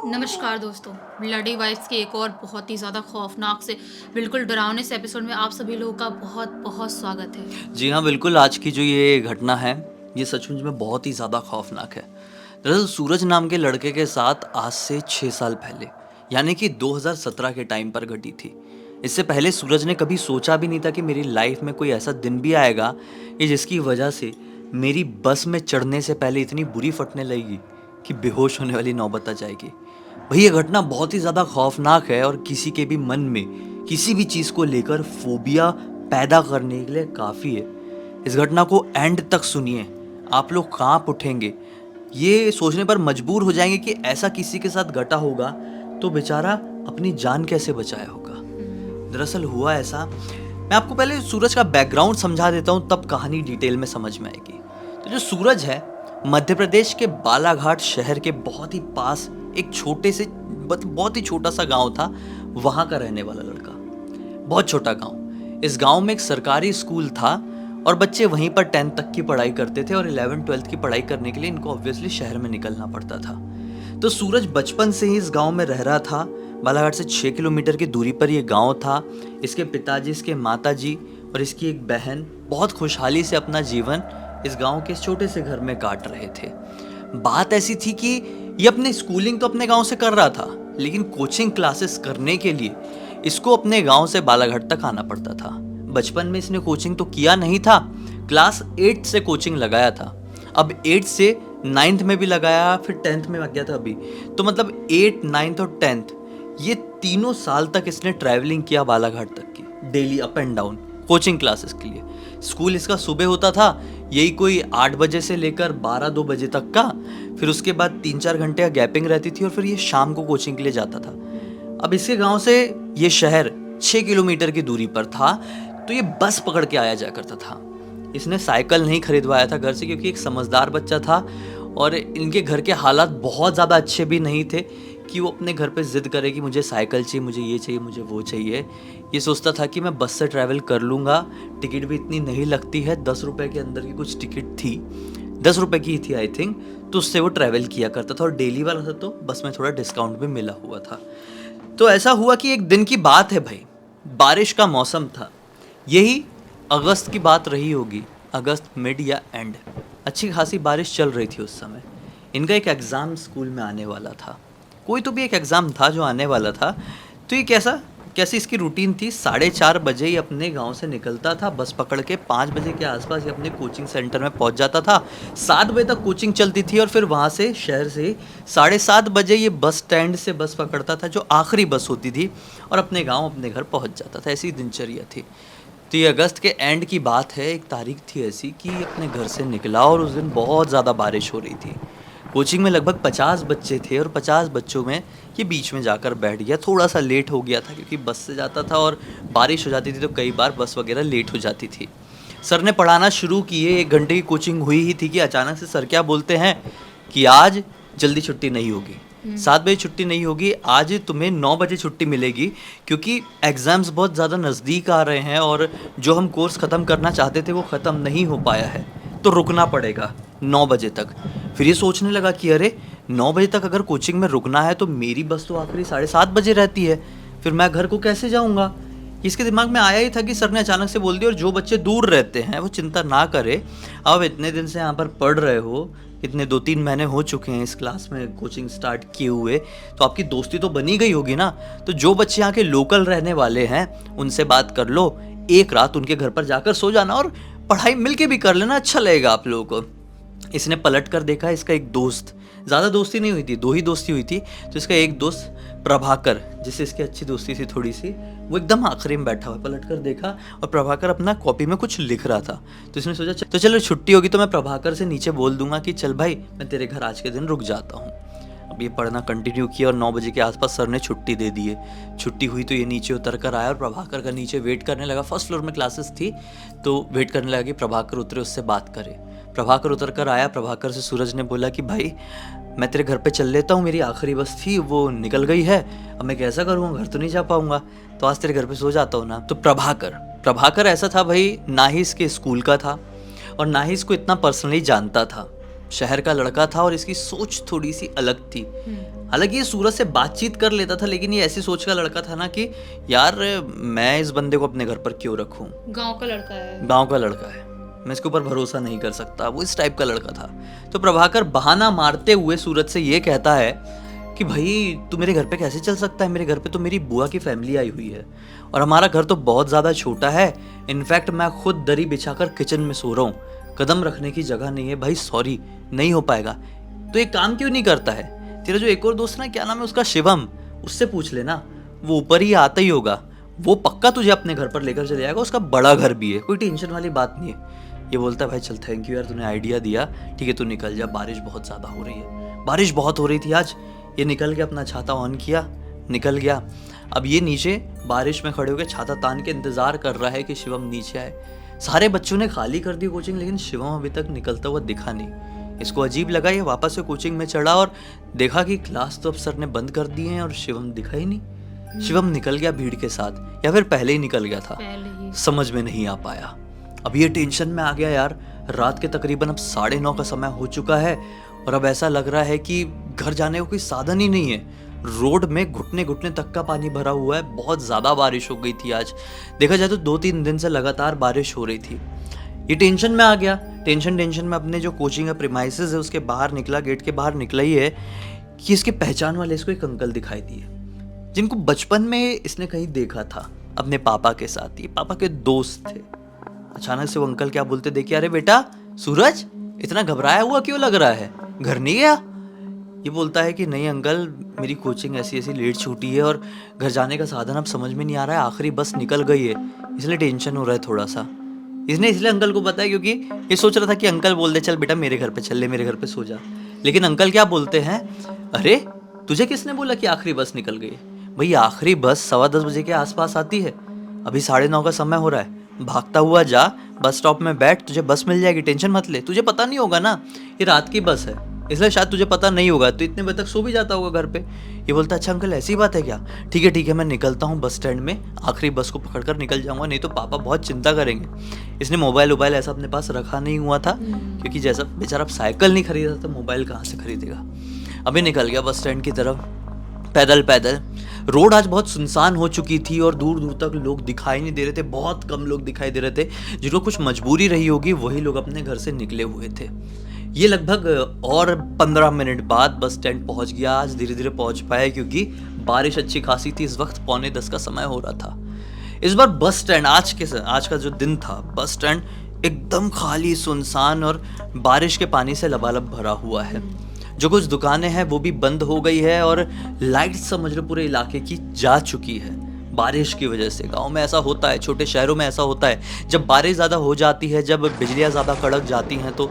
नमस्कार दोस्तों। Bloody wives के एक और बहुत ही ज़्यादा खौफनाक से बिल्कुल डरावने से एपिसोड में आप सभी लोगों का बहुत-बहुत स्वागत है। जी हाँ, बिल्कुल, आज की जो ये घटना है, ये सचमुच में बहुत ही ज़्यादा खौफ़नाक है। दरअसल सूरज नाम के लड़के के साथ आज से 6 साल पहले, यानी कि 2017 के टाइम पर घटी थी। इससे पहले सूरज ने कभी सोचा भी नहीं था कि मेरी लाइफ़ में कोई ऐसा दिन भी आएगा कि जिसकी वजह से मेरी बस में चढ़ने से पहले इतनी बुरी फटने लगेगी कि बेहोश होने वाली नौबत आ जाएगी। भई ये घटना बहुत ही ज़्यादा खौफ़नाक है और किसी के भी मन में किसी भी चीज़ को लेकर फ़ोबिया पैदा करने के लिए काफ़ी है। इस घटना को एंड तक सुनिए, आप लोग काँप उठेंगे। ये सोचने पर मजबूर हो जाएंगे कि ऐसा किसी के साथ घटा होगा तो बेचारा अपनी जान कैसे बचाया होगा। दरअसल हुआ ऐसा, मैं आपको पहले सूरज का बैकग्राउंड समझा देता हूँ, तब कहानी डिटेल में समझ में आएगी। तो जो सूरज है, मध्य प्रदेश के बालाघाट शहर के बहुत ही पास एक छोटे से बहुत ही छोटा सा गांव था, वहाँ का रहने वाला लड़का। बहुत छोटा गांव। इस गांव में एक सरकारी स्कूल था और बच्चे वहीं पर 10th तक की पढ़ाई करते थे और 11th-12th की पढ़ाई करने के लिए इनको ऑब्वियसली शहर में निकलना पड़ता था। तो सूरज बचपन से ही इस गांव में रह रहा था। बालाघाट से 6 किलोमीटर की दूरी पर यह गांव था। इसके पिताजी, इसके माताजी और इसकी एक बहन बहुत खुशहाली से अपना जीवन इस गांव के छोटे से घर में काट रहे थे। बात ऐसी थी कि ये अपनी स्कूलिंग तो अपने गांव से कर रहा था, लेकिन कोचिंग क्लासेस करने के लिए इसको अपने गांव से बालाघाट तक आना पड़ता था। बचपन में इसने कोचिंग तो किया नहीं था, क्लास 8 से कोचिंग लगाया था। अब 8 से 9th में भी लगाया, फिर 10th में लग गया था अभी। तो मतलब 8, 9th और 10th ये तीनों साल तक इसने ट्रैवलिंग किया बालाघाट तक की, daily up and down coaching classes के लिए। स्कूल इसका सुबह होता था, यही कोई 8 बजे से लेकर 12-2 बजे तक का, फिर उसके बाद 3-4 घंटे का गैपिंग रहती थी और फिर ये शाम को कोचिंग के लिए जाता था। अब इसके गांव से ये शहर 6 किलोमीटर की दूरी पर था, तो ये बस पकड़ के आया जा करता था। इसने साइकिल नहीं खरीदवाया था घर से, क्योंकि एक समझदार बच्चा था और इनके घर के हालात बहुत ज़्यादा अच्छे भी नहीं थे कि वो अपने घर पे ज़िद करे कि मुझे साइकिल चाहिए, मुझे ये चाहिए, मुझे वो चाहिए। ये सोचता था कि मैं बस से ट्रैवल कर लूँगा, टिकट भी इतनी नहीं लगती है, 10 रुपये के अंदर की कुछ टिकट थी, 10 रुपये की थी आई थिंक, तो उससे वो ट्रैवल किया करता था और डेली वाला था तो बस में थोड़ा डिस्काउंट भी मिला हुआ था। तो ऐसा हुआ कि एक दिन की बात है भाई, बारिश का मौसम था, यही अगस्त की बात रही होगी, अगस्त मिड या एंड। अच्छी खासी बारिश चल रही थी उस समय। इनका एक एग्ज़ाम स्कूल में आने वाला था, कोई तो भी एक एग्ज़ाम था जो आने वाला था। तो ये कैसी इसकी रूटीन थी, 4:30 बजे ये अपने गांव से निकलता था बस पकड़ के, 5 बजे के आसपास ये अपने कोचिंग सेंटर में पहुंच जाता था। 7 बजे तक कोचिंग चलती थी और फिर वहां से शहर से 7:30 बजे ये बस स्टैंड से बस पकड़ता था, जो आखिरी बस होती थी, और अपने गाँव अपने घर पहुँच जाता था। ऐसी दिनचर्या थी। तो ये अगस्त के एंड की बात है, एक तारीख थी ऐसी कि अपने घर से निकला और उस दिन बहुत ज़्यादा बारिश हो रही थी। कोचिंग में लगभग 50 बच्चे थे और 50 बच्चों में ये बीच में जाकर बैठ गया। थोड़ा सा लेट हो गया था क्योंकि बस से जाता था और बारिश हो जाती थी तो कई बार बस वगैरह लेट हो जाती थी। सर ने पढ़ाना शुरू किए, 1 घंटे की कोचिंग हुई ही थी कि अचानक से सर क्या बोलते हैं कि आज जल्दी छुट्टी नहीं होगी, 7 बजे छुट्टी नहीं होगी, आज तुम्हें 9 बजे छुट्टी मिलेगी, क्योंकि एग्ज़ाम्स बहुत ज़्यादा नज़दीक आ रहे हैं और जो हम कोर्स ख़त्म करना चाहते थे वो ख़त्म नहीं हो पाया है, तो रुकना पड़ेगा 9 बजे तक। फिर ये सोचने लगा कि अरे 9 बजे तक अगर कोचिंग में रुकना है तो मेरी बस तो आखिरी 7:30 बजे रहती है, फिर मैं घर को कैसे जाऊँगा। इसके दिमाग में आया ही था कि सर ने अचानक से बोल दिया, और जो बच्चे दूर रहते हैं वो चिंता ना करें, आप इतने दिन से यहाँ पर पढ़ रहे हो, इतने 2-3 महीने हो चुके हैं इस क्लास में कोचिंग स्टार्ट किए हुए, तो आपकी दोस्ती तो बनी गई होगी ना। तो जो बच्चे यहाँ के लोकल रहने वाले हैं उनसे बात कर लो, एक रात उनके घर पर जाकर सो जाना और पढ़ाई मिलके भी कर लेना, अच्छा लगेगा आप लोगों को। इसने पलट कर देखा, इसका एक दोस्त, ज़्यादा दोस्ती नहीं हुई थी, 2 ही दोस्ती हुई थी, तो इसका एक दोस्त प्रभाकर, जिससे इसकी अच्छी दोस्ती थी थोड़ी सी, वो एकदम आखिरी में बैठा हुआ। पलट कर देखा और प्रभाकर अपना कॉपी में कुछ लिख रहा था। तो इसने सोचा तो चलो छुट्टी होगी तो मैं प्रभाकर से नीचे बोल दूंगा कि चल भाई मैं तेरे घर आज के दिन रुक जाता हूँ। अब ये पढ़ना कंटिन्यू किया और 9 बजे के आसपास सर ने छुट्टी दे दी है। छुट्टी हुई तो ये नीचे उतर कर आया और प्रभाकर का नीचे वेट करने लगा। फर्स्ट फ्लोर में क्लासेस थी तो वेट करने लगा कि प्रभाकर उतरे, उससे बात करे। प्रभाकर उतर कर आया। प्रभाकर से सूरज ने बोला कि भाई मैं तेरे घर पे चल लेता हूँ, मेरी आखिरी बस थी वो निकल गई है, अब मैं कैसा करूँगा, घर तो नहीं जा पाऊँगा, तो आज तेरे घर पे सो जाता हूँ ना। तो प्रभाकर ऐसा था भाई, ना ही इसके स्कूल का था और ना ही इसको इतना पर्सनली जानता था। शहर का लड़का था और इसकी सोच थोड़ी सी अलग थी। हालांकि ये सूरज से बातचीत कर लेता था, लेकिन ये ऐसी सोच का लड़का था ना कि यार मैं इस बंदे को अपने घर पर क्यों रखूं, गांव का लड़का है, गांव का लड़का है, मैं इसके ऊपर भरोसा नहीं कर सकता। वो इस टाइप का लड़का था। तो प्रभाकर बहाना मारते हुए सूरज से ये कहता है कि भाई तू मेरे घर पे कैसे चल सकता है, मेरे घर पे तो मेरी बुआ की फैमिली आई हुई है और हमारा घर तो बहुत ज़्यादा छोटा है। इनफैक्ट मैं खुद दरी बिछाकर किचन में सो रहा हूँ, कदम रखने की जगह नहीं है। भाई सॉरी, नहीं हो पाएगा। तो एक काम क्यों नहीं करता है, तेरा जो एक और दोस्त ना, क्या नाम है उसका, शिवम, उससे पूछ लेना, वो ऊपर ही आता ही होगा, वो पक्का तुझे अपने घर पर लेकर चले जाएगा, उसका बड़ा घर भी है, कोई टेंशन वाली बात नहीं है। ये बोलता है भाई चल थैंक यू यार, तूने आइडिया दिया, ठीक है तू निकल जा, बारिश बहुत ज़्यादा हो रही है। बारिश बहुत हो रही थी आज। ये निकल के अपना छाता ऑन किया, निकल गया। अब ये नीचे बारिश में खड़े होकर छाता तान के इंतज़ार कर रहा है कि शिवम नीचे आए। सारे बच्चों ने खाली कर दी कोचिंग, लेकिन शिवम अभी तक निकलता हुआ दिखा नहीं। इसको अजीब लगा, ये वापस से कोचिंग में चढ़ा और देखा कि क्लास तो अब सर ने बंद कर दिए हैं और शिवम दिखा ही नहीं। शिवम निकल गया भीड़ के साथ या फिर पहले ही निकल गया था, पहले ही। समझ में नहीं आ पाया। अब ये टेंशन में आ गया यार। रात के तकरीबन अब 9:30 का समय हो चुका है और अब ऐसा लग रहा है कि घर जाने को कोई साधन ही नहीं है। रोड में घुटने घुटने तक का पानी भरा हुआ है। बहुत ज़्यादा बारिश हो गई थी आज, देखा जाए तो 2-3 दिन से लगातार बारिश हो रही थी। ये टेंशन में आ गया। टेंशन में अपने जो कोचिंग है, प्रीमाइसेस है, उसके बाहर निकला, गेट के बाहर निकला ही है कि इसके पहचान वाले इसको एक अंकल दिखाई दिए, जिनको बचपन में इसने कहीं देखा था अपने पापा के साथ। ये पापा के दोस्त थे। अचानक से वो अंकल क्या बोलते देखिए, अरे बेटा सूरज, इतना घबराया हुआ क्यों लग रहा है, घर नहीं गया? ये बोलता है कि नहीं अंकल, मेरी कोचिंग ऐसी ऐसी लेट छूटी है और घर जाने का साधन अब समझ में नहीं आ रहा है, आखिरी बस निकल गई है, इसलिए टेंशन हो रहा है थोड़ा सा। इसने इसलिए अंकल को बताया क्योंकि ये सोच रहा था कि अंकल बोल दे चल बेटा मेरे घर पे चल ले, मेरे घर पे सो जा। लेकिन अंकल क्या बोलते हैं, अरे तुझे किसने बोला कि आखिरी बस निकल गई है? भाई आखिरी बस 10:15 बजे के आसपास आती है, अभी 9:30 का समय हो रहा है। भागता हुआ जा, बस स्टॉप में बैठ, तुझे बस मिल जाएगी, टेंशन मत ले। तुझे पता नहीं होगा ना, ये रात की बस है, इसलिए शायद तुझे पता नहीं होगा, तो इतने बजे तक सो भी जाता होगा घर पे। ये बोलता अच्छा अंकल ऐसी बात है क्या, ठीक है मैं निकलता हूँ बस स्टैंड में, आखिरी बस को पकड़कर निकल जाऊंगा, नहीं तो पापा बहुत चिंता करेंगे। इसने मोबाइल ऐसा अपने पास रखा नहीं हुआ था, क्योंकि जैसा बेचारा अब साइकिल नहीं खरीदा तो मोबाइल कहाँ से खरीदेगा। अभी निकल गया बस स्टैंड की तरफ, पैदल। रोड आज बहुत सुनसान हो चुकी थी और दूर दूर तक लोग दिखाई नहीं दे रहे थे, बहुत कम लोग दिखाई दे रहे थे। जिनको कुछ मजबूरी रही होगी वही लोग अपने घर से निकले हुए थे। ये लगभग और 15 मिनट बाद बस स्टैंड पहुंच गया। आज धीरे धीरे पहुंच पाया क्योंकि बारिश अच्छी खासी थी। इस वक्त 9:45 का समय हो रहा था। इस बार बस स्टैंड आज का जो दिन था, बस स्टैंड एकदम खाली, सुनसान और बारिश के पानी से लबालब भरा हुआ है। जो कुछ दुकानें हैं वो भी बंद हो गई है और लाइट समझ लो पूरे इलाके की जा चुकी है बारिश की वजह से। गांव में ऐसा होता है, छोटे शहरों में ऐसा होता है, जब बारिश ज़्यादा हो जाती है, जब बिजलियाँ ज़्यादा कड़क जाती हैं तो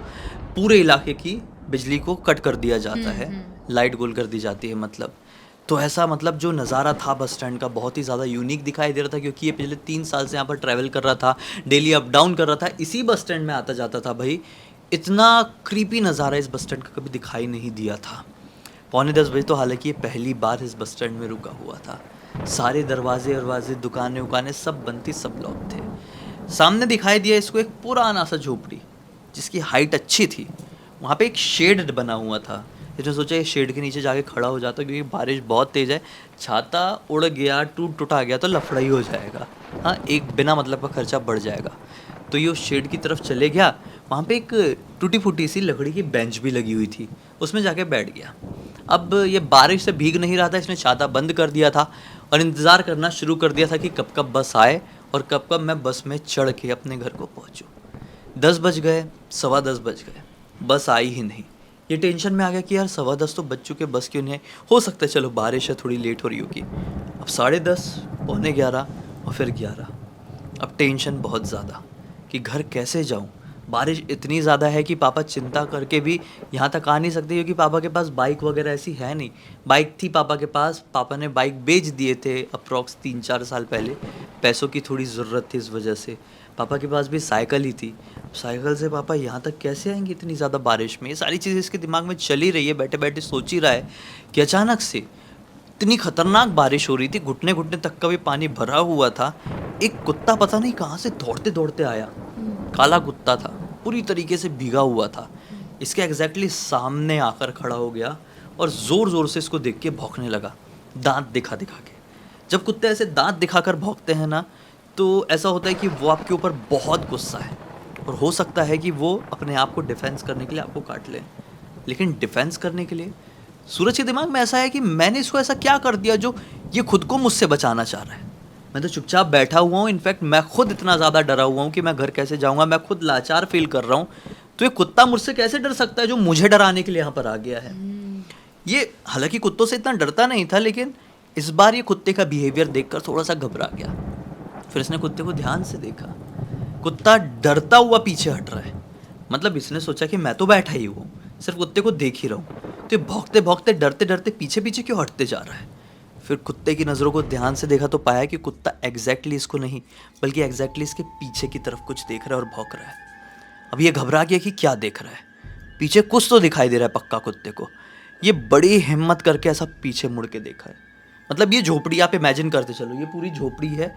पूरे इलाके की बिजली को कट कर दिया जाता है, लाइट गोल कर दी जाती है मतलब। तो ऐसा मतलब जो नज़ारा था बस स्टैंड का बहुत ही ज़्यादा यूनिक दिखाई दे रहा था, क्योंकि ये पिछले 3 साल से यहाँ पर ट्रैवल कर रहा था, डेली अप डाउन कर रहा था, इसी बस स्टैंड में आता जाता था। भाई इतना क्रीपी नज़ारा इस बस स्टैंड का कभी दिखाई नहीं दिया था। 9:45 बजे तो हालांकि ये पहली बार इस बस स्टैंड में रुका हुआ था। सारे दरवाजे, दुकानें उकानें सब बंद थी, सब लोग थे। सामने दिखाई दिया इसको एक पुराना सा झोपड़ी जिसकी हाइट अच्छी थी। वहाँ पे एक शेड बना हुआ था। इसने सोचा ये शेड के नीचे जाके खड़ा हो जाता, क्योंकि बारिश बहुत तेज़ है, छाता उड़ गया, टूटा गया तो लफड़ा ही हो जाएगा। हाँ, एक बिना मतलब का खर्चा बढ़ जाएगा। तो ये उस शेड की तरफ चले गया। वहाँ पे एक टूटी फूटी सी लकड़ी की बेंच भी लगी हुई थी, उसमें जाके बैठ गया। अब ये बारिश से भीग नहीं रहा था, इसने छाता बंद कर दिया था और इंतज़ार करना शुरू कर दिया था कि कब कब बस आए और कब कब मैं बस में चढ़ के अपने घर को पहुँचूँ। 10 बज गए, 10:15 बज गए, बस आई ही नहीं। ये टेंशन में आ गया कि यार 10:15 तो बज चुके, बस क्यों नहीं आई? हो सकता है चलो बारिश है, थोड़ी लेट हो रही होगी। अब 10:30, 11:45 और फिर 11। अब टेंशन बहुत ज़्यादा कि घर कैसे जाऊं। बारिश इतनी ज़्यादा है कि पापा चिंता करके भी यहाँ तक आ नहीं सकते, क्योंकि पापा के पास बाइक वगैरह ऐसी है नहीं। बाइक थी पापा के पास, पापा ने बाइक बेच दिए थे अप्रॉक्स 3-4 साल पहले। पैसों की थोड़ी ज़रूरत थी इस वजह से। पापा के पास भी साइकिल ही थी। साइकिल से पापा यहाँ तक कैसे आएंगे इतनी ज़्यादा बारिश में? ये सारी चीज़ें इसके दिमाग में चल ही रही है, बैठे बैठे सोच ही रहा है कि अचानक से इतनी खतरनाक बारिश हो रही थी, घुटने घुटने तक का भी पानी भरा हुआ था। एक कुत्ता पता नहीं कहाँ से दौड़ते दौड़ते आया, काला कुत्ता था, पूरी तरीके से भीगा हुआ था। इसके एग्जैक्टली सामने आकर खड़ा हो गया और ज़ोर ज़ोर से इसको देख के भौंकने लगा, दांत दिखा दिखा के। जब कुत्ते ऐसे दांत दिखाकर भौंकते हैं ना, तो ऐसा होता है कि वो आपके ऊपर बहुत गुस्सा है और हो सकता है कि वो अपने आप को डिफेंस करने के लिए आपको काट ले। लेकिन डिफेंस करने के लिए सूरज के दिमाग में ऐसा है कि मैंने इसको ऐसा क्या कर दिया जो ये खुद को मुझसे बचाना चाह रहा है। मैं तो चुपचाप बैठा हुआ हूँ, इनफैक्ट मैं खुद इतना ज़्यादा डरा हुआ हूँ कि मैं घर कैसे जाऊँगा, मैं खुद लाचार फील कर रहा हूँ। तो ये कुत्ता मुझसे कैसे डर सकता है जो मुझे डराने के लिए यहाँ पर आ गया है। ये हालांकि कुत्तों से इतना डरता नहीं था, लेकिन इस बार ये कुत्ते का बिहेवियर देखकर थोड़ा सा घबरा गया। फिर इसने कुत्ते को ध्यान से देखा, कुत्ता डरता हुआ पीछे हट रहा है। मतलब इसने सोचा कि मैं तो बैठा ही हूँ, सिर्फ कुत्ते को देख ही रहा हूँ, तो ये भौंकते भौंकते डरते डरते पीछे पीछे क्यों हटते जा रहा है। फिर कुत्ते की नज़रों को ध्यान से देखा तो पाया कि कुत्ता एग्जैक्टली इसको नहीं बल्कि एग्जैक्टली इसके पीछे की तरफ कुछ देख रहा है और भौंक रहा है। अब ये घबरा गया कि क्या देख रहा है, पीछे कुछ तो दिखाई दे रहा है पक्का कुत्ते को। ये बड़ी हिम्मत करके ऐसा पीछे मुड़ के देखा है। मतलब ये झोपड़ी आप इमेजिन करते चलो, ये पूरी झोपड़ी है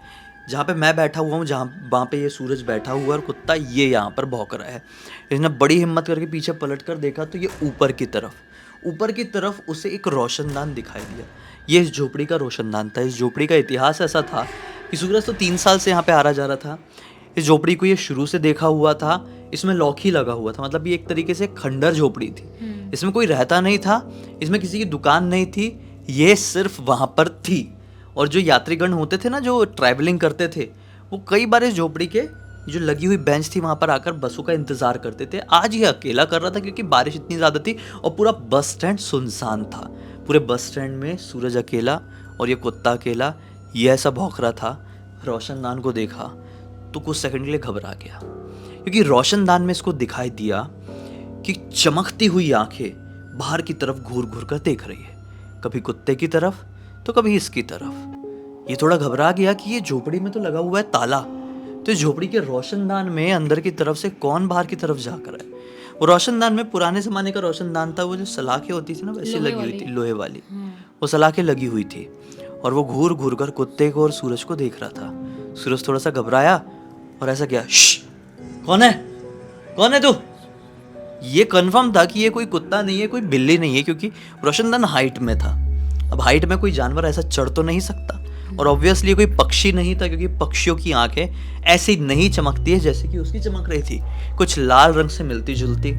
जहाँ पे मैं बैठा हुआ हूँ, जहाँ वहाँ पे ये सूरज बैठा हुआ है और कुत्ता ये यहाँ पर भौंक रहा है। इसने बड़ी हिम्मत करके पीछे पलट कर देखा तो ये ऊपर की तरफ उसे एक रोशनदान दिखाई दिया। ये इस झोपड़ी का रोशनदान था। इस झोपड़ी का इतिहास ऐसा था कि सूरज तो 3 साल से यहाँ पे आ रहा जा रहा था। इस झोपड़ी को ये शुरू से देखा हुआ था, इसमें लॉक ही लगा हुआ था। मतलब ये एक तरीके से खंडर झोपड़ी थी, इसमें कोई रहता नहीं था, इसमें किसी की दुकान नहीं थी, ये सिर्फ वहाँ पर थी। और जो यात्रीगण होते थे ना, जो ट्रैवलिंग करते थे, वो कई बार इस झोपड़ी के जो लगी हुई बेंच थी वहाँ पर आकर बसों का इंतज़ार करते थे। आज ये अकेला कर रहा था क्योंकि बारिश इतनी ज़्यादा थी और पूरा बस स्टैंड सुनसान था। पूरे बस स्टैंड में सूरज अकेला और ये कुत्ता अकेला, ये ऐसा भौंक रहा था। रोशनदान को देखा तो कुछ सेकंड के लिए घबरा गया, क्योंकि रोशनदान में इसको दिखाई दिया कि चमकती हुई आंखें बाहर की तरफ घूर घूर कर देख रही है, कभी कुत्ते की तरफ तो कभी इसकी तरफ। ये थोड़ा घबरा गया कि ये झोपड़ी में तो लगा हुआ है ताला, तो इस झोपड़ी के रोशनदान में अंदर की तरफ से कौन बाहर की तरफ जाकर है। वो रोशनदान में पुराने ज़माने का रोशनदान था, वो जो सलाखें होती थी ना वैसे लगी हुई थी, लोहे वाली, वो सलाखें लगी हुई थी। और वो घूर घूर कर कुत्ते को और सूरज को देख रहा था। सूरज थोड़ा सा घबराया और ऐसा किया, कौन है, कौन है तू। ये कंफर्म था कि ये कोई कुत्ता नहीं है, कोई बिल्ली नहीं है, क्योंकि रोशनदान हाइट में था। अब हाइट में कोई जानवर ऐसा चढ़ तो नहीं सकता, और ऑब्वियसली कोई पक्षी नहीं था, क्योंकि पक्षियों की आंखें ऐसी नहीं चमकती है जैसे कि उसकी चमक रही थी, कुछ लाल रंग से मिलती जुलती।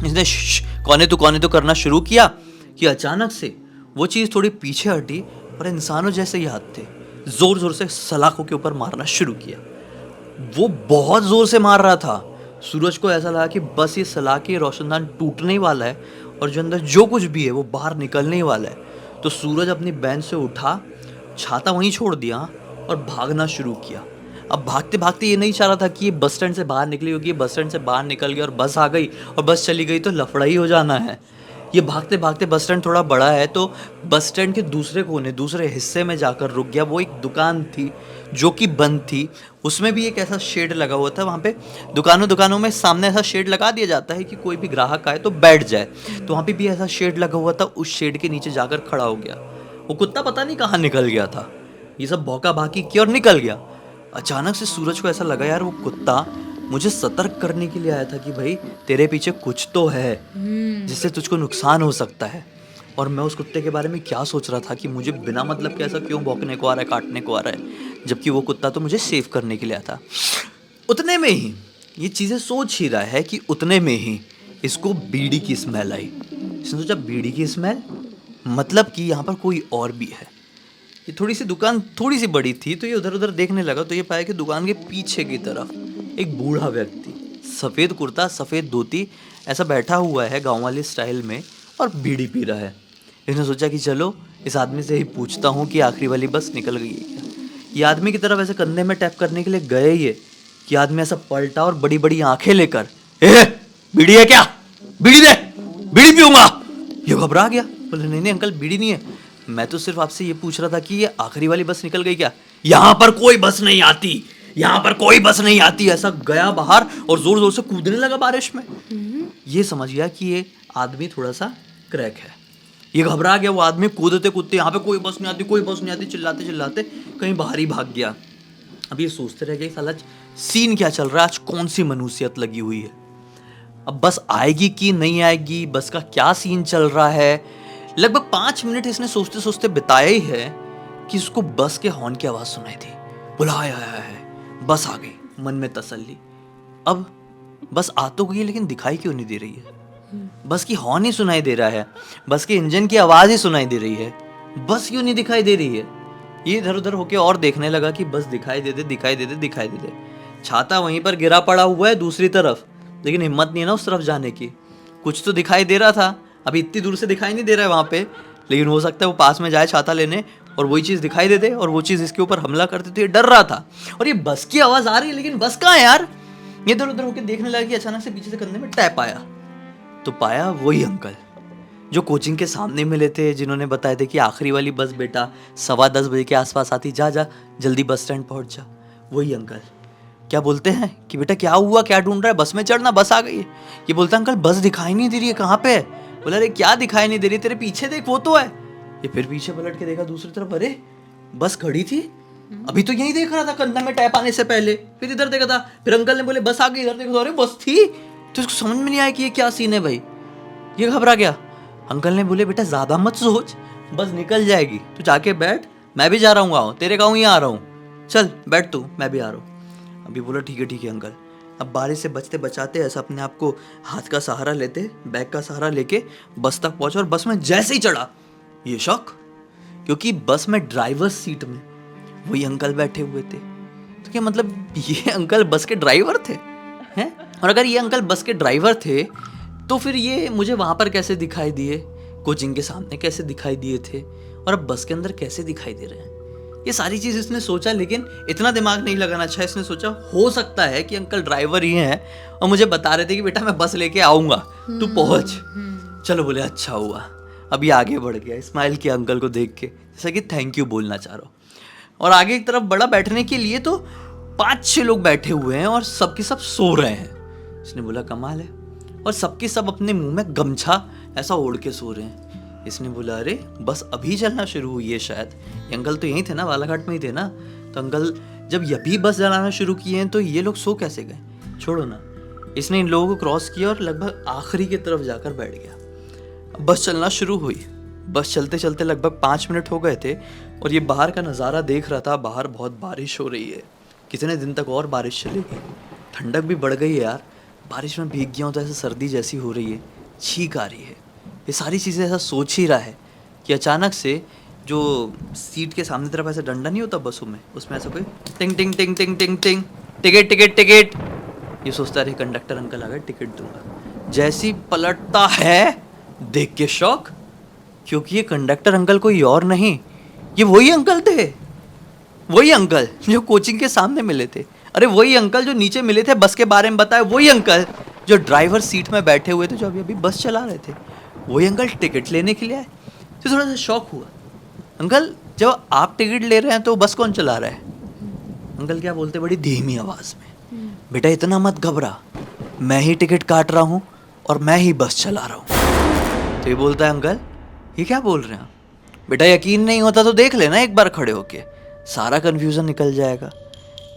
इसने कौन है तू करना शुरू किया कि अचानक से वो चीज़ थोड़ी पीछे हटी और इंसानों जैसे ही हाथ थे, जोर जोर से सलाखों के ऊपर मारना शुरू किया। वो बहुत जोर से मार रहा था। सूरज को ऐसा लगा कि बस ये सलाखे रोशनदान टूटने ही वाला है और जो अंदर जो कुछ भी है वो बाहर निकलने ही वाला है। तो सूरज अपनी बेंच से उठा, छाता वहीं छोड़ दिया और भागना शुरू किया। अब भागते भागते ये नहीं चाह रहा था कि ये बस स्टैंड से बाहर निकले, क्योंकि ये बस स्टैंड से बाहर निकल गया और बस आ गई और बस चली गई तो लफड़ा ही हो जाना है। ये भागते भागते, बस स्टैंड थोड़ा बड़ा है, तो बस स्टैंड के दूसरे कोने, दूसरे हिस्से में जाकर रुक गया। वो एक दुकान थी जो कि बंद थी, उसमें भी एक ऐसा शेड लगा हुआ था। वहाँ पे दुकानों में सामने ऐसा शेड लगा दिया जाता है कि कोई भी ग्राहक आए तो बैठ जाए, तो वहाँ पे भी ऐसा शेड लगा हुआ था। उस शेड के नीचे जाकर खड़ा हो गया। वो कुत्ता पता नहीं कहाँ निकल गया था, ये सब भौंका भाकी किया और निकल गया। अचानक से सूरज को ऐसा लगा, यार वो कुत्ता मुझे सतर्क करने के लिए आया था कि भाई तेरे पीछे कुछ तो है जिससे तुझको नुकसान हो सकता है। और मैं उस कुत्ते के बारे में क्या सोच रहा था कि मुझे बिना मतलब के ऐसा क्यों भौंकने को आ रहा है, काटने को आ रहा है, जबकि वो कुत्ता तो मुझे सेव करने के लिए आया था। उतने में ही ये चीज़ें सोच ही रहा है कि उतने में ही इसको बीड़ी की स्मेल आई। इसने सोचा बीड़ी की स्मेल मतलब कि यहाँ पर कोई और भी है। ये थोड़ी सी दुकान थोड़ी सी बड़ी थी, तो ये उधर उधर देखने लगा, तो ये पाया कि दुकान के पीछे की तरफ एक बूढ़ा व्यक्ति, सफ़ेद कुर्ता सफ़ेद धोती, ऐसा बैठा हुआ है गाँव वाले स्टाइल में और बीड़ी पी रहा है। इसने सोचा कि चलो इस आदमी से ही पूछता हूँ कि आखिरी वाली बस निकल गई है क्या। ये आदमी की तरफ ऐसे कंधे में टैप करने के लिए गए ये कि आदमी ऐसा पलटा और बड़ी बड़ी आंखें लेकर, बीड़ी है क्या, बीड़ी दे, बीड़ी पीऊंगा। ये घबरा गया, बोले नहीं अंकल बीड़ी नहीं है, मैं तो सिर्फ आपसे ये पूछ रहा था कि ये आखिरी वाली बस निकल गई क्या। यहाँ पर कोई बस नहीं आती, यहाँ पर कोई बस नहीं आती। ऐसा गया बाहर और जोर जोर से कूदने लगा बारिश में। ये समझ गया कि ये आदमी थोड़ा सा क्रैक है। ये घबरा गया, वो आदमी कूदते कूदते यहाँ पे कोई बस नहीं आती, कोई बस नहीं आती, चिल्लाते चिल्लाते कहीं बाहर ही भाग गया। अब ये सोचते रह गए साला सीन क्या चल रहा है, आज कौन सी मनुष्यत लगी हुई है। अब बस आएगी कि नहीं आएगी, बस का क्या सीन चल रहा है। लगभग 5 मिनट इसने सोचते सोचते बिताया ही है कि उसको बस के हॉर्न की आवाज सुनाई थी। बोला हाय हाय हाय, बस आ गई। मन में तसल्ली। अब बस आ तो गई लेकिन दिखाई क्यों नहीं दे रही है? बस की हॉर्न ही सुनाई दे रहा है, बस के इंजन की आवाज ही सुनाई दे रही है, बस क्यों नहीं दिखाई दे रही है? ये इधर उधर होके और देखने लगा कि बस दिखाई दे दे, दिखाई दे दे, दिखाई दे दे। छाता वहीं पर गिरा पड़ा हुआ है दूसरी तरफ, लेकिन हिम्मत नहीं है ना उस तरफ जाने की। कुछ तो दिखाई दे रहा था, अभी इतनी दूर से दिखाई नहीं दे रहा है वहां पे, लेकिन हो सकता है वो पास में जाए छाता लेने और वही चीज दिखाई दे दे और वो चीज इसके ऊपर हमला करती थी। डर रहा था और ये बस की आवाज आ रही है लेकिन बस कहाँ है यार? ये इधर उधर होकर देखने लगा कि अचानक से पीछे से कंधे में टैप आया, तो पाया वही अंकल जो कोचिंग के सामने मिले थे, जिन्होंने बताए थे कि आखिरी वाली बस बेटा 10:15 बजे के आसपास आती, जा जा जल्दी बस स्टैंड पहुंच जा। वही अंकल क्या बोलते हैं कि बेटा क्या हुआ, क्या ढूंढ रहा है, बस में चढ़ना, बस आ गई है। ये बोलता है अंकल बस दिखाई नहीं दे रही है, कहाँ पे है? बोला अरे क्या दिखाई नहीं दे रही, तेरे पीछे देख वो तो है। ये फिर पीछे पलट के देखा दूसरी तरफ, अरे बस खड़ी थी, अभी तो यही देख रहा था कंधा में टैप आने से पहले। फिर इधर देखा था, फिर अंकल ने बोले बस आ गई, इधर देखा तो अरे बस थी। तो इसको समझ में नहीं आया कि ये क्या सीन है भाई, ये घबरा गया। अंकल ने बोले बेटा ज्यादा मत सोच, बस निकल जाएगी, तू जाके बैठ, मैं भी जा रहा हूँ गाँव, तेरे गाँव ही आ रहा हूँ, चल बैठ तू, मैं भी आ रहा हूँ। अभी बोला ठीक है अंकल। अब बारिश से बचते बचाते ऐसा अपने आप को हाथ का सहारा लेते, बैग का सहारा लेके बस तक पहुंचा और बस में जैसे ही चढ़ा ये शौक, क्योंकि बस में ड्राइवर सीट में वही अंकल बैठे हुए थे। तो क्या मतलब ये अंकल बस के ड्राइवर थे हैं? और अगर ये अंकल बस के ड्राइवर थे तो फिर ये मुझे वहां पर कैसे दिखाई दिए, कोचिंग के सामने कैसे दिखाई दिए थे, और अब बस के अंदर कैसे दिखाई दे रहे हैं? ये सारी चीज इसने सोचा, लेकिन इतना दिमाग नहीं लगाना अच्छा। इसने सोचा हो सकता है कि अंकल ड्राइवर ही हैं और मुझे बता रहे थे कि बेटा मैं बस लेके आऊंगा, तू पहुंच। चलो बोले अच्छा हुआ। अभी आगे बढ़ गया, स्माइल किया अंकल को देख के, जैसा कि थैंक यू बोलना चाह रहा हूँ। और आगे की तरफ बढ़ा बैठने के लिए, तो 5-6 लोग बैठे हुए हैं और सबके सब सो रहे हैं। इसने बोला कमाल है, और सबके सब अपने मुंह में गमछा ऐसा ओढ़ के सो रहे हैं। इसने बोला अरे बस अभी चलना शुरू हुई है शायद, ये अंकल तो यहीं थे ना, बालाघाट में ही थे ना, तो अंकल जब अभी बस चलाना शुरू किए हैं तो ये लोग सो कैसे गए, छोड़ो ना। इसने इन लोगों को क्रॉस किया और लगभग आखिरी की तरफ जाकर बैठ गया। बस चलना शुरू हुई। बस चलते चलते लगभग 5 मिनट हो गए थे और ये बाहर का नज़ारा देख रहा था। बाहर बहुत बारिश हो रही है, कितने दिन तक और बारिश चलेगी, ठंडक भी बढ़ गई है यार, बारिश में भीग गया हूँ तो ऐसे सर्दी जैसी हो रही है, छींक आ रही है। ये सारी चीज़ें ऐसा सोच ही रहा है कि अचानक से जो सीट के सामने तरफ ऐसा डंडा नहीं होता बसों में, उसमें ऐसा कोई टिंग टिंग टिंग टिंग टिंग टिंग, टिकट टिकट टिकट। ये सोचता रहे कंडक्टर अंकल आ गए, टिकट दूंगा। जैसी पलटता है देख के शौक, क्योंकि ये कंडक्टर अंकल कोई और नहीं, ये वही अंकल थे, वही अंकल जो कोचिंग के सामने मिले थे। अरे वही अंकल जो नीचे मिले थे, बस के बारे में बताए, वही अंकल जो ड्राइवर सीट में बैठे हुए थे, जो अभी अभी बस चला रहे थे, वही अंकल टिकट लेने के लिए आए। तो थोड़ा सा शौक हुआ, अंकल जब आप टिकट ले रहे हैं तो बस कौन चला रहा है? अंकल क्या बोलते बड़ी धीमी आवाज में, बेटा इतना मत घबरा, मैं ही टिकट काट रहा हूँ और मैं ही बस चला रहा हूँ। तो ये बोलता है अंकल ये क्या बोल रहे हैं आप? बेटा यकीन नहीं होता तो देख लेना एक बार खड़े होके, सारा कन्फ्यूजन निकल जाएगा।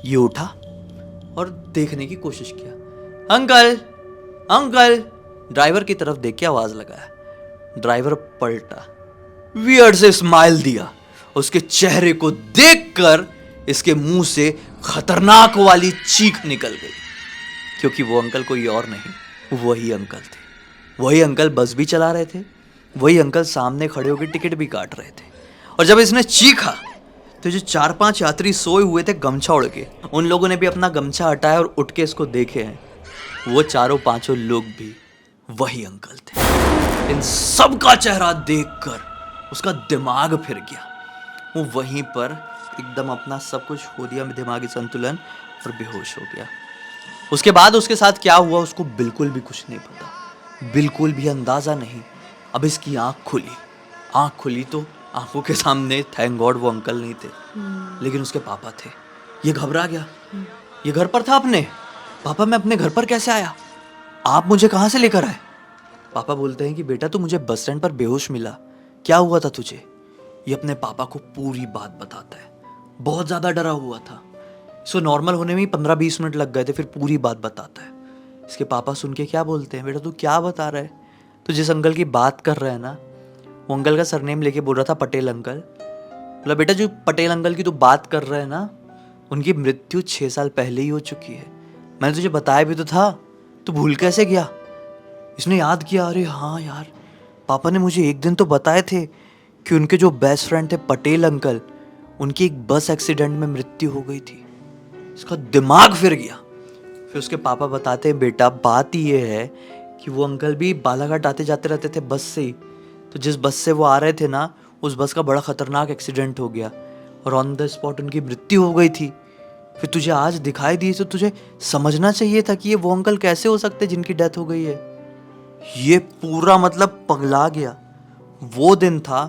ये उठा और देखने की कोशिश किया, अंकल अंकल, ड्राइवर की तरफ देख के आवाज लगाया। ड्राइवर पलटा, वियर्ड से स्माइल दिया, उसके चेहरे को देखकर इसके मुंह से खतरनाक वाली चीख निकल गई, क्योंकि वो अंकल कोई और नहीं, वही अंकल थे। वही अंकल बस भी चला रहे थे, वही अंकल सामने खड़े होकर टिकट भी काट रहे थे। और जब इसने चीखा तो जो 4-5 यात्री सोए हुए थे गमछा ओढ़ के, उन लोगों ने भी अपना गमछा हटाया और उठ के इसको देखे हैं। वो 4-5 लोग भी वही अंकल थे। इन सब का चेहरा देखकर उसका दिमाग फिर गया, वो वहीं पर एकदम अपना सब कुछ खो दिया, दिमागी संतुलन, और बेहोश हो गया। उसके बाद उसके साथ क्या हुआ उसको बिल्कुल भी कुछ नहीं पता, बिल्कुल भी अंदाजा नहीं। अब इसकी आंख खुली तो आंखों के सामने थैंक गॉड वो अंकल नहीं थे, लेकिन उसके पापा थे। ये घबरा गया, ये घर पर था अपने। पापा मैं अपने घर पर कैसे आया, आप मुझे कहाँ से लेकर आए? पापा बोलते हैं कि बेटा तू मुझे बस स्टैंड पर बेहोश मिला, क्या हुआ था तुझे? ये अपने पापा को पूरी बात बताता है। बहुत ज़्यादा डरा हुआ था, इसको नॉर्मल होने में ही 15-20 मिनट लग गए थे, फिर पूरी बात बताता है। इसके पापा सुन के क्या बोलते हैं, बेटा तू क्या बता रहा है, तो जिस अंकल की बात कर रहा है ना, वो अंकल का सरनेम लेके बोल रहा था पटेल अंकल। बोला बेटा जो पटेल अंकल की तू बात कर रहा है ना, उनकी मृत्यु 6 साल पहले ही हो चुकी है। मैंने तुझे बताया भी तो था, तू भूल कैसे गया। इसने याद किया, अरे हाँ यार, पापा ने मुझे एक दिन तो बताए थे कि उनके जो बेस्ट फ्रेंड थे पटेल अंकल, उनकी एक बस एक्सीडेंट में मृत्यु हो गई थी। इसका दिमाग फिर गया। फिर उसके पापा बताते हैं बेटा बात ये है कि वो अंकल भी बालाघाट आते जाते रहते थे बस से ही, तो जिस बस से वो आ रहे थे ना, उस बस का बड़ा खतरनाक एक्सीडेंट हो गया और ऑन द स्पॉट उनकी मृत्यु हो गई थी। फिर तुझे आज दिखाई दी तो तुझे समझना चाहिए था कि ये वो अंकल कैसे हो सकते जिनकी डेथ हो गई है। ये पूरा मतलब पगला गया। वो दिन था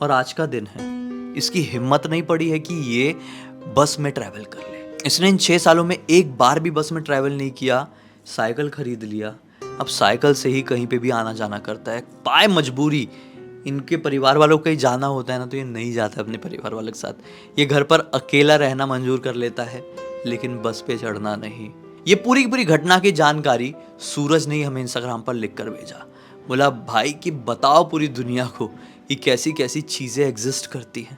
और आज का दिन है। इसकी हिम्मत नहीं पड़ी है कि ये बस में ट्रैवल कर ले। इसने इन 6 सालों में एक बार भी बस में ट्रैवल नहीं किया, साइकिल खरीद लिया। अब साइकिल से ही कहीं पे भी आना जाना करता है, बाय मजबूरी। इनके परिवार वालों को कहीं जाना होता है ना, तो ये नहीं जाता अपने परिवार वालों के साथ। ये घर पर अकेला रहना मंजूर कर लेता है, लेकिन बस पे चढ़ना नहीं। ये पूरी की पूरी घटना की जानकारी सूरज ने ही हमें इंस्टाग्राम पर लिख कर भेजा। बोला भाई कि बताओ पूरी दुनिया को कि कैसी कैसी चीज़ें एग्जिस्ट करती हैं।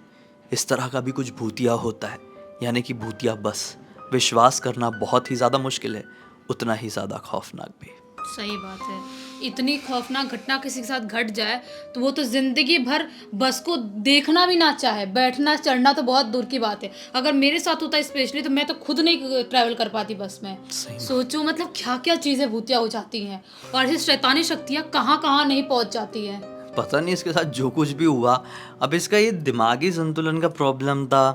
इस तरह का भी कुछ भूतिया होता है, यानी कि भूतिया बस। विश्वास करना बहुत ही ज़्यादा मुश्किल है, उतना ही ज़्यादा खौफनाक भी। सही बात है। इतनी खौफनाक घटना किसी के साथ घट जाए तो वो तो जिंदगी भर बस को देखना भी ना चाहे, बैठना चढ़ना तो बहुत दूर की बात है। अगर मेरे साथ होता स्पेशली तो मैं तो खुद नहीं ट्रैवल कर पाती बस में। सोचो मतलब क्या क्या चीज़ें भूतिया हो जाती हैं और ऐसी शैतानी शक्तियाँ कहाँ कहाँ नहीं पहुँच जाती हैं। पता नहीं इसके साथ जो कुछ भी हुआ, अब इसका ये दिमागी संतुलन का प्रॉब्लम था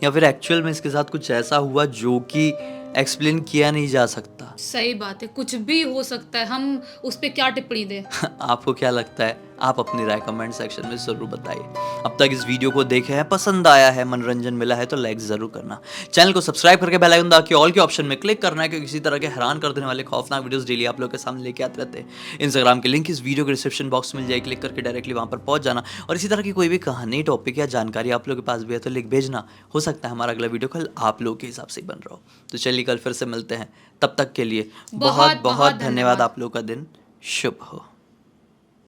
या फिर एक्चुअल में इसके साथ कुछ ऐसा हुआ जो कि एक्सप्लेन किया नहीं जा सकता। सही बात है, कुछ भी हो सकता है, हम उस पर क्या टिप्पणी दें। आपको क्या लगता है? आप अपनी राय कमेंट सेक्शन में ज़रूर बताइए। अब तक इस वीडियो को देखे हैं, पसंद आया है, मनोरंजन मिला है तो लाइक ज़रूर करना। चैनल को सब्सक्राइब करके बेल आइकन दबा के ऑल के ऑप्शन में क्लिक करना है, क्योंकि किसी तरह के हैरान कर देने वाले खौफनाक वीडियोस डेली आप लोग के सामने लेके आते रहते हैं। इंस्टाग्राम की लिंक इस वीडियो के डिस्क्रिप्शन बॉक्स में मिल जाए, क्लिक करके डायरेक्टली वहाँ पर पहुँच जाना। और इसी तरह की कोई भी कहानी, टॉपिक या जानकारी आप लोग के पास भी है तो लिख भेजना। हो सकता है हमारा अगला वीडियो कल आप लोग के हिसाब से बन रहा हो। तो चलिए कल फिर से मिलते हैं, तब तक के लिए बहुत बहुत धन्यवाद। आप लोग का दिन शुभ हो।